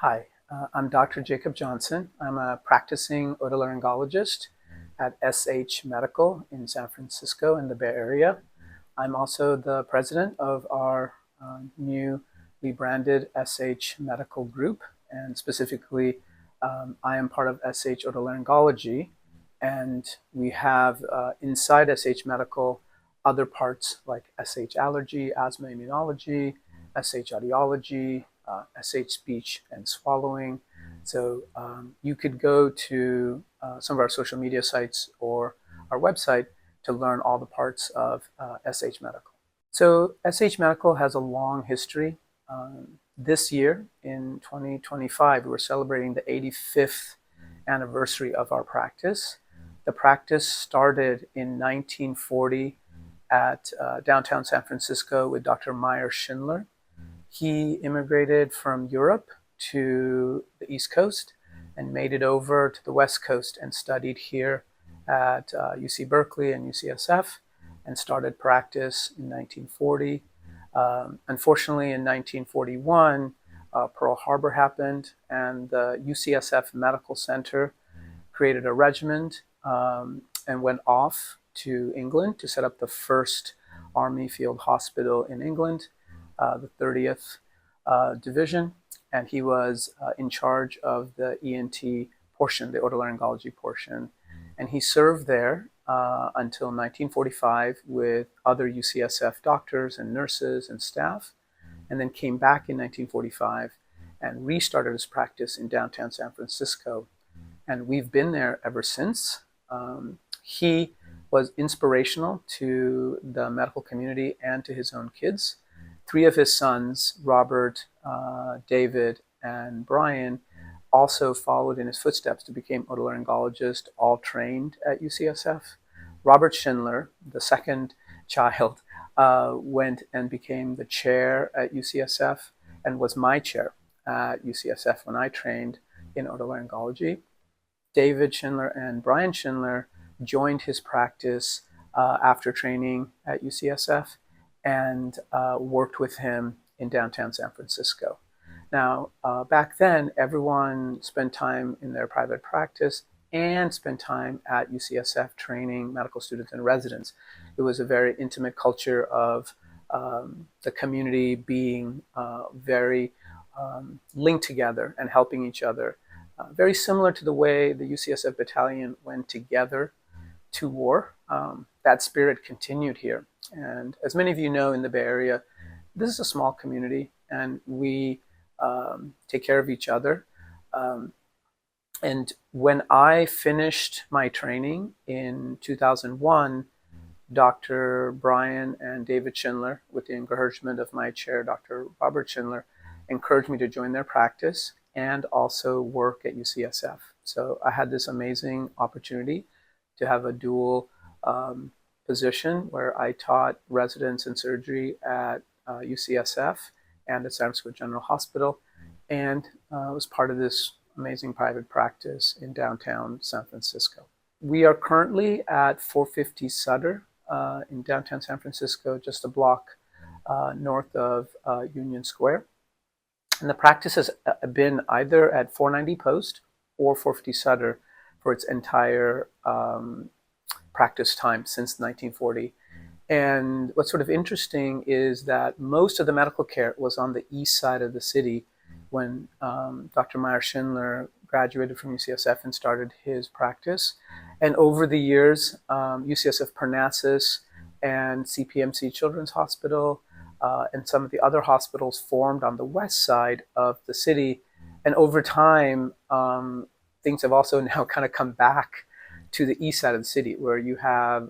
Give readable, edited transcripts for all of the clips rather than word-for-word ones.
Hi, I'm Dr. Jacob Johnson. I'm a practicing otolaryngologist at SH Medical in San Francisco in the Bay Area. I'm also the president of our newly branded SH Medical Group, and specifically, I am part of SH Otolaryngology, and we have inside SH Medical other parts like SH Allergy, Asthma Immunology, SH Audiology, SH Speech and Swallowing. So you could go to some of our social media sites or our website to learn all the parts of SH Medical. So SH Medical has a long history. This year, in 2025, we're celebrating the 85th anniversary of our practice. The practice started in 1940 at downtown San Francisco with Dr. Meyer Schindler. He immigrated from Europe to the East Coast and made it over to the West Coast and studied here at UC Berkeley and UCSF and started practice in 1940. Unfortunately, in 1941, Pearl Harbor happened, and the UCSF Medical Center created a regiment and went off to England to set up the first Army Field Hospital in England, the 30th Division, and he was in charge of the ENT portion, the otolaryngology portion. And he served there until 1945 with other UCSF doctors and nurses and staff, and then came back in 1945 and restarted his practice in downtown San Francisco. And we've been there ever since. He was inspirational to the medical community and to his own kids. Three of his sons, Robert, David, and Brian, also followed in his footsteps to become otolaryngologists, all trained at UCSF. Robert Schindler, the second child, went and became the chair at UCSF and was my chair at UCSF when I trained in otolaryngology. David Schindler and Brian Schindler joined his practice after training at UCSF and worked with him in downtown San Francisco. Now, back then, everyone spent time in their private practice and spent time at UCSF training medical students and residents. It was a very intimate culture of the community being very linked together and helping each other. Very similar to the way the UCSF battalion went together to war. That spirit continued here. And as many of you know, in the Bay Area, this is a small community, and we take care of each other. And when I finished my training in 2001, Dr. Brian and David Schindler, with the encouragement of my chair, Dr. Robert Schindler, encouraged me to join their practice and also work at UCSF. So I had this amazing opportunity to have a dual position where I taught residents in surgery at UCSF and at San Francisco General Hospital, and was part of this amazing private practice in downtown San Francisco. We are currently at 450 Sutter in downtown San Francisco, just a block north of Union Square. And the practice has been either at 490 Post or 450 Sutter for its entire practice time since 1940. And what's sort of interesting is that most of the medical care was on the east side of the city when Dr. Meyer Schindler graduated from UCSF and started his practice. And over the years, UCSF Parnassus and CPMC Children's Hospital and some of the other hospitals formed on the west side of the city. And over time, things have also now kind of come back to the east side of the city, where you have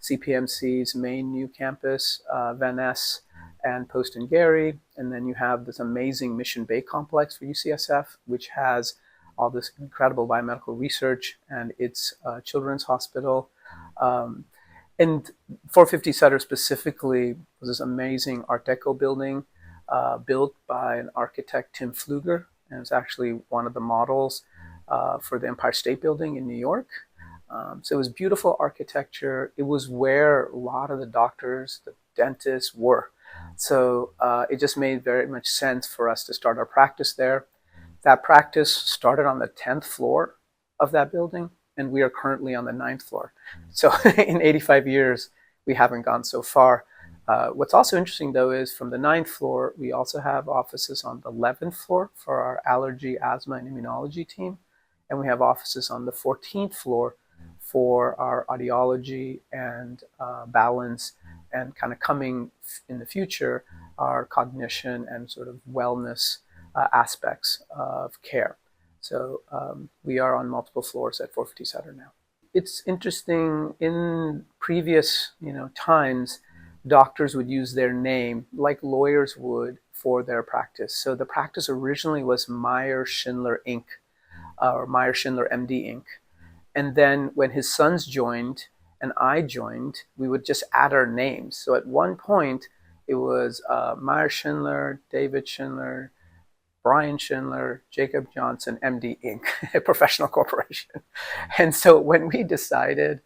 CPMC's main new campus, Van Ness and Post and Gary, and then you have this amazing Mission Bay complex for UCSF, which has all this incredible biomedical research and its children's hospital. And 450 Sutter specifically was this amazing Art Deco building built by an architect, Tim Pfluger, and it's actually one of the models for the Empire State Building in New York. So it was beautiful architecture. It was where a lot of the doctors, the dentists were. So it just made very much sense for us to start our practice there. That practice started on the 10th floor of that building, and we are currently on the 9th floor. So in 85 years, we haven't gone so far. What's also interesting, though, is from the 9th floor, we also have offices on the 11th floor for our allergy, asthma, and immunology team. And we have offices on the 14th floor for our audiology and balance, and kind of coming in the future, our cognition and sort of wellness aspects of care. So we are on multiple floors at 450 Sutter now. It's interesting, in previous times, doctors would use their name like lawyers would for their practice. So the practice originally was Meyer Schindler Inc. Or Meyer Schindler MD Inc. And then when his sons joined and I joined, we would just add our names. So at one point, it was Meyer Schindler, David Schindler, Brian Schindler, Jacob Johnson, MD Inc., a professional corporation. And so when we decided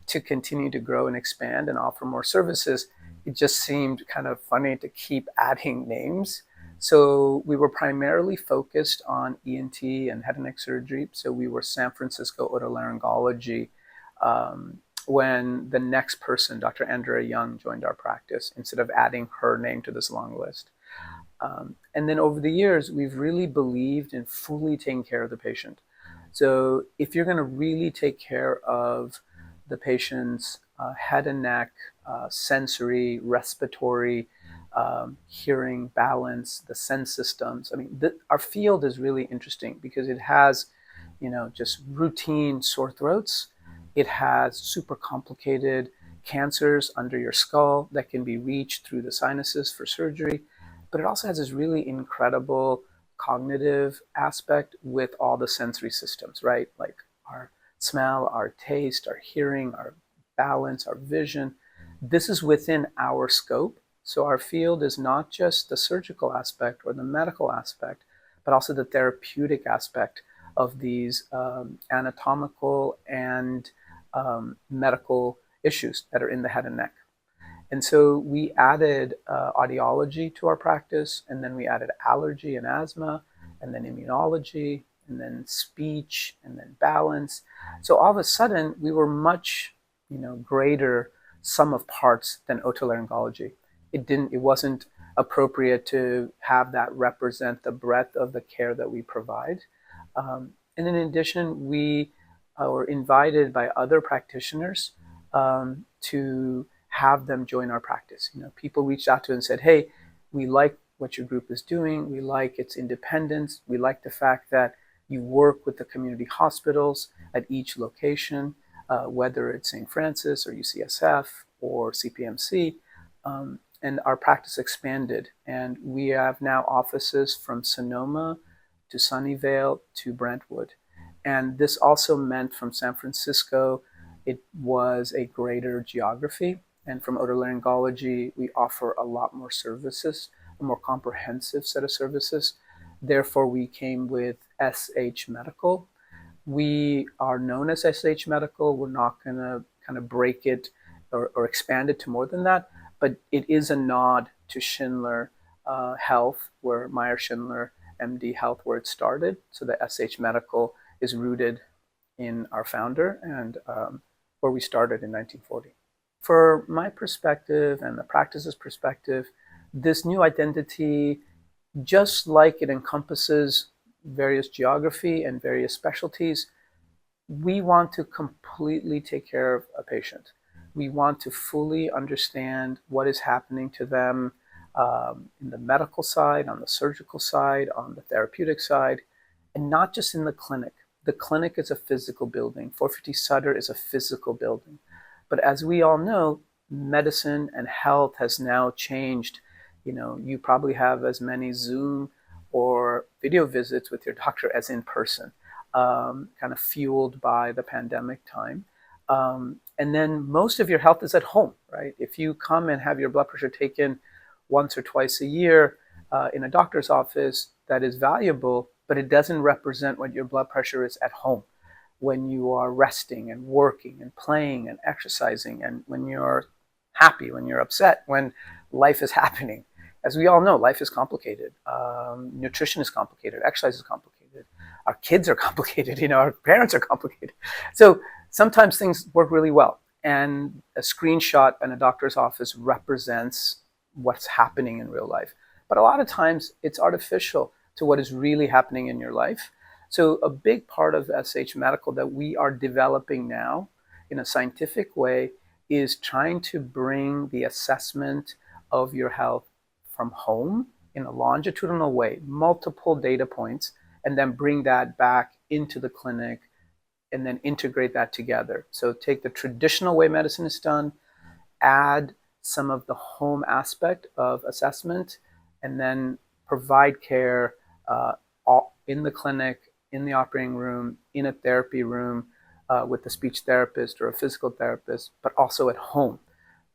to continue to grow and expand and offer more services, it just seemed kind of funny to keep adding names. So we were primarily focused on ENT and head and neck surgery. So we were San Francisco otolaryngology when the next person, Dr. Andrea Young, joined our practice, instead of adding her name to this long list. And then over the years, we've really believed in fully taking care of the patient. So if you're going to really take care of the patient's head and neck, sensory, respiratory, hearing, balance, the sense systems. I mean, our field is really interesting because it has, just routine sore throats. It has super complicated cancers under your skull that can be reached through the sinuses for surgery. But it also has this really incredible cognitive aspect with all the sensory systems, right? Like our smell, our taste, our hearing, our balance, our vision. This is within our scope. So our field is not just the surgical aspect or the medical aspect, but also the therapeutic aspect of these anatomical and medical issues that are in the head and neck. And so we added audiology to our practice, and then we added allergy and asthma, and then immunology, and then speech, and then balance. So all of a sudden, we were much, greater sum of parts than otolaryngology. It wasn't appropriate to have that represent the breadth of the care that we provide. And in addition, we were invited by other practitioners to have them join our practice. People reached out to us and said, hey, we like what your group is doing. We like its independence. We like the fact that you work with the community hospitals at each location, whether it's St. Francis or UCSF or CPMC. And our practice expanded. And we have now offices from Sonoma to Sunnyvale to Brentwood. And this also meant from San Francisco, it was a greater geography. And from otolaryngology, we offer a lot more services, a more comprehensive set of services. Therefore, we came with SH Medical. We are known as SH Medical. We're not going to kind of break it or expand it to more than that, but it is a nod to Schindler Health, where Meyer Schindler MD Health, where it started. So the SH Medical is rooted in our founder and where we started in 1940. For my perspective and the practice's perspective, this new identity, just like it encompasses various geography and various specialties, we want to completely take care of a patient. We want to fully understand what is happening to them in the medical side, on the surgical side, on the therapeutic side, and not just in the clinic. The clinic is a physical building. 450 Sutter is a physical building. But as we all know, medicine and health has now changed. You probably have as many Zoom or video visits with your doctor as in person, kind of fueled by the pandemic time. And then most of your health is at home, right? If you come and have your blood pressure taken once or twice a year in a doctor's office, that is valuable, but it doesn't represent what your blood pressure is at home when you are resting and working and playing and exercising, and when you're happy, when you're upset, when life is happening. As we all know, life is complicated. Nutrition is complicated. Exercise is complicated. our kids are complicated, our parents are complicated. So sometimes things work really well, and a screenshot in a doctor's office represents what's happening in real life. But a lot of times it's artificial to what is really happening in your life. So a big part of SH Medical that we are developing now in a scientific way is trying to bring the assessment of your health from home in a longitudinal way, multiple data points, and then bring that back into the clinic and then integrate that together. So take the traditional way medicine is done, add some of the home aspect of assessment, and then provide care in the clinic, in the operating room, in a therapy room with a speech therapist or a physical therapist, but also at home,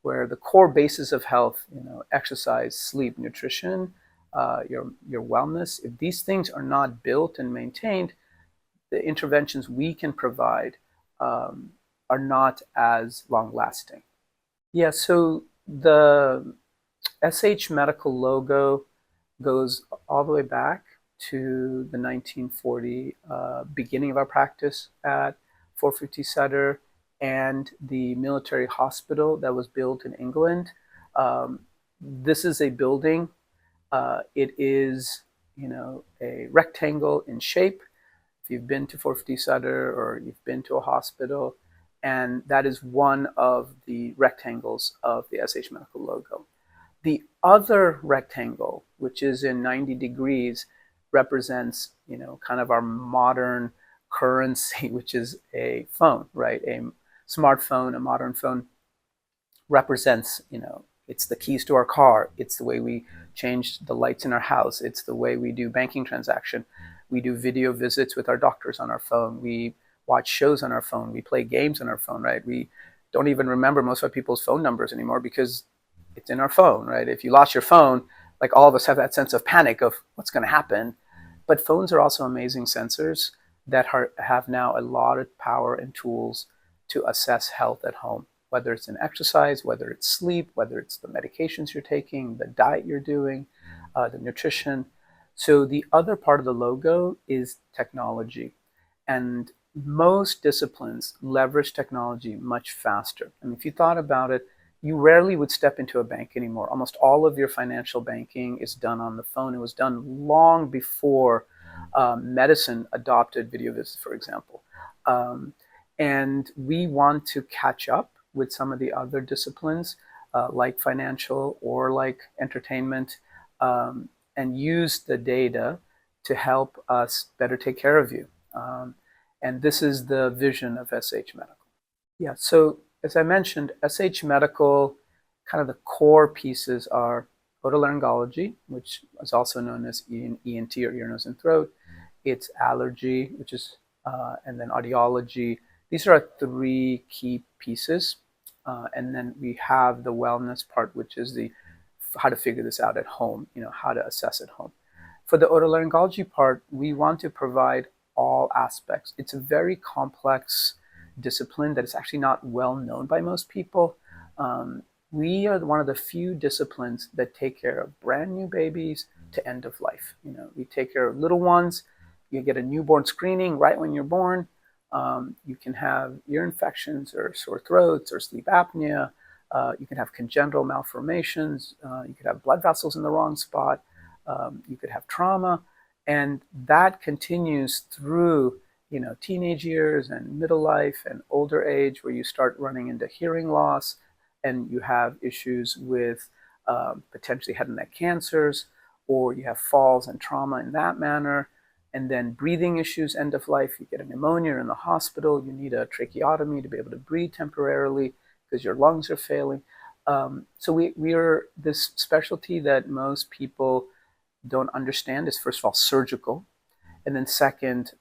where the core basis of health, exercise, sleep, nutrition, your wellness, if these things are not built and maintained, the interventions we can provide are not as long lasting. Yeah, so the SH Medical logo goes all the way back to the 1940 beginning of our practice at 450 Sutter and the military hospital that was built in England. This is a building. It is, a rectangle in shape. If you've been to 450 Sutter or you've been to a hospital, and that is one of the rectangles of the SH Medical logo. The other rectangle, which is in 90 degrees, represents, kind of our modern currency, which is a phone, right? A smartphone, a modern phone represents, it's the keys to our car. It's the way we change the lights in our house. It's the way we do banking transaction. We do video visits with our doctors on our phone. We watch shows on our phone. We play games on our phone, right? We don't even remember most of people's phone numbers anymore because it's in our phone, right? If you lost your phone, like all of us have that sense of panic of what's going to happen. But phones are also amazing sensors that have now a lot of power and tools to assess health at home, whether it's in exercise, whether it's sleep, whether it's the medications you're taking, the diet you're doing, the nutrition. So the other part of the logo is technology. And most disciplines leverage technology much faster. And if you thought about it, you rarely would step into a bank anymore. Almost all of your financial banking is done on the phone. It was done long before medicine adopted video visits, for example. And we want to catch up with some of the other disciplines like financial or like entertainment and use the data to help us better take care of you. And this is the vision of SH Medical. Yeah, so as I mentioned, SH Medical, kind of the core pieces are otolaryngology, which is also known as ENT or ear, nose, and throat. It's allergy, which is, and then audiology. These are our three key pieces. And then we have the wellness part, which is the how to figure this out at home, how to assess at home. For the otolaryngology part, we want to provide all aspects. It's a very complex discipline that is actually not well known by most people. We are one of the few disciplines that take care of brand new babies to end of life. We take care of little ones. You get a newborn screening right when you're born. You can have ear infections or sore throats or sleep apnea. You can have congenital malformations. You could have blood vessels in the wrong spot. You could have trauma. And that continues through, teenage years and middle life and older age, where you start running into hearing loss and you have issues with potentially head and neck cancers, or you have falls and trauma in that manner. And then breathing issues, end of life, you get a pneumonia, you're in the hospital, you need a tracheotomy to be able to breathe temporarily because your lungs are failing. So we are this specialty that most people don't understand is, first of all, surgical, and then second,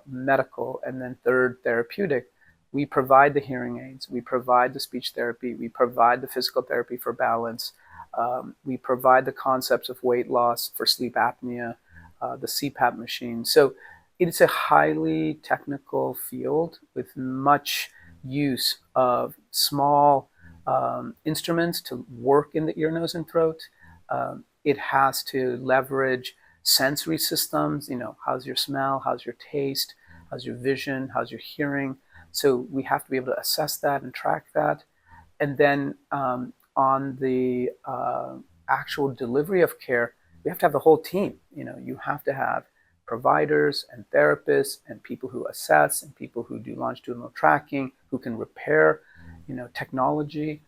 medical, and then third, therapeutic. We provide the hearing aids, we provide the speech therapy, we provide the physical therapy for balance, we provide the concepts of weight loss for sleep apnea, the CPAP machine. So it's a highly technical field with much use of small instruments to work in the ear, nose, and throat. It has to leverage sensory systems, how's your smell, how's your taste, how's your vision, how's your hearing. So we have to be able to assess that and track that. And then on the actual delivery of care, we have to have the whole team. You have to have providers and therapists and people who assess and people who do longitudinal tracking, who can repair, technology.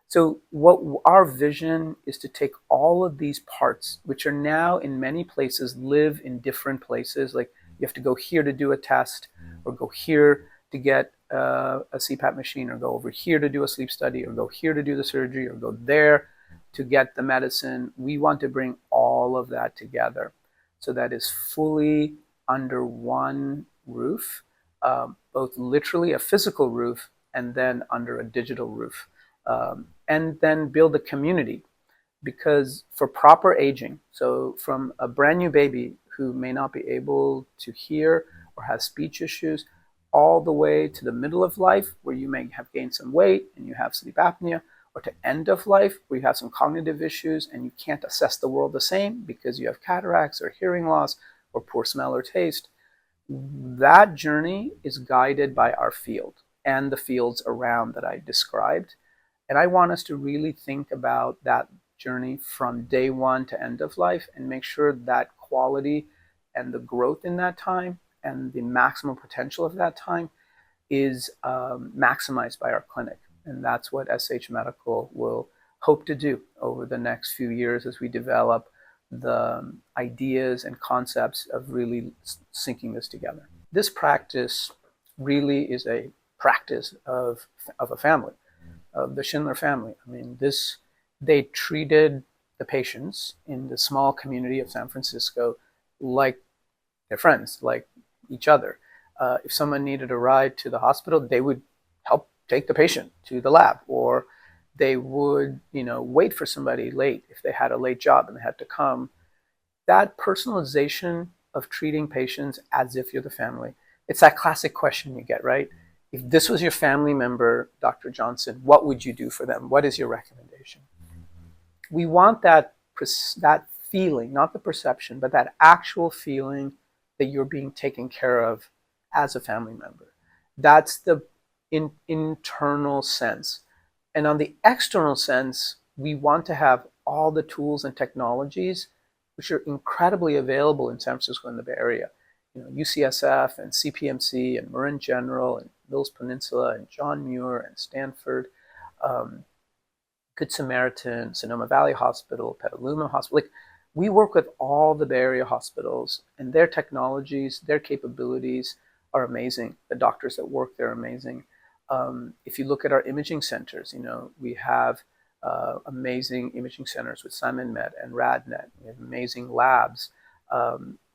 So what our vision is to take all of these parts, which are now in many places live in different places. Like you have to go here to do a test, or go here to get a CPAP machine, or go over here to do a sleep study, or go here to do the surgery, or go there to get the medicine. We want to bring all of that together so that is fully under one roof, both literally a physical roof and then under a digital roof. And then build a community, because for proper aging, so from a brand new baby who may not be able to hear or has speech issues, all the way to the middle of life where you may have gained some weight and you have sleep apnea, or to end of life where you have some cognitive issues and you can't assess the world the same because you have cataracts or hearing loss or poor smell or taste. That journey is guided by our field and the fields around that I described. And I want us to really think about that journey from day one to end of life and make sure that quality and the growth in that time and the maximum potential of that time is maximized by our clinic. And that's what SH Medical will hope to do over the next few years as we develop the ideas and concepts of really syncing this together. This practice really is a practice of a family, of the Schindler family. I mean, they treated the patients in the small community of San Francisco like their friends, like each other. If someone needed a ride to the hospital, they would help take the patient to the lab, or they would, wait for somebody late if they had a late job and they had to come. That personalization of treating patients as if you're the family, it's that classic question you get, right? If this was your family member, Dr. Johnson, what would you do for them? What is your recommendation? We want that feeling, not the perception, but that actual feeling that you're being taken care of as a family member. That's the internal sense. And on the external sense, we want to have all the tools and technologies which are incredibly available in San Francisco and the Bay Area. UCSF and CPMC and Marin General and Mills Peninsula and John Muir and Stanford, Good Samaritan, Sonoma Valley Hospital, Petaluma Hospital. We work with all the Bay Area hospitals, and their technologies, their capabilities are amazing. The doctors that work there are amazing. If you look at our imaging centers, we have amazing imaging centers with SimonMed and RadNet. We have amazing labs.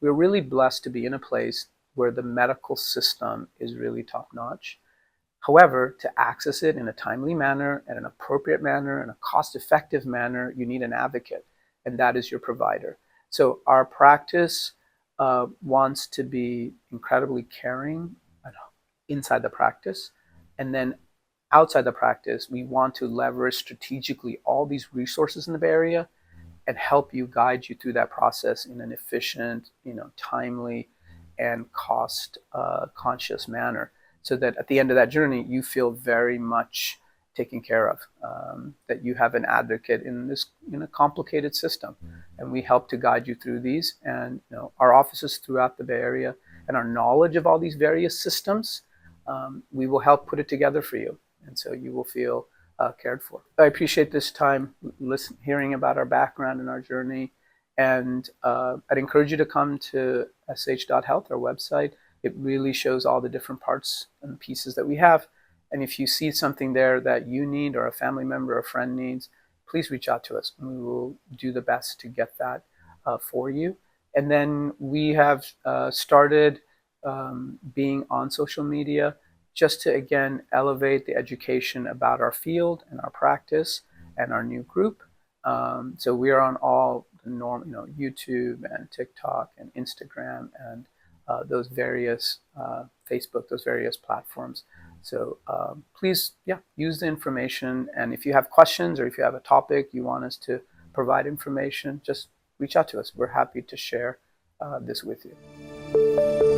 We're really blessed to be in a place where the medical system is really top-notch. However, to access it in a timely manner, and an appropriate manner, and a cost-effective manner, you need an advocate, and that is your provider. So our practice wants to be incredibly caring inside the practice, and then outside the practice, we want to leverage strategically all these resources in the Bay Area and help you, guide you through that process in an efficient, timely, and cost-conscious manner, so that at the end of that journey, you feel very much taken care of, that you have an advocate in a complicated system. And we help to guide you through these. And our offices throughout the Bay Area and our knowledge of all these various systems, we will help put it together for you. And so you will feel cared for. I appreciate this time hearing about our background and our journey. And I'd encourage you to come to sh.health, our website. It really shows all the different parts and pieces that we have. And if you see something there that you need, or a family member or a friend needs, please reach out to us, and we will do the best to get that for you. And then we have started being on social media, just to, again, elevate the education about our field and our practice and our new group. So we are on all the YouTube and TikTok and Instagram and those various Facebook, those various platforms. So please, use the information. And if you have questions, or if you have a topic you want us to provide information, just reach out to us. We're happy to share this with you.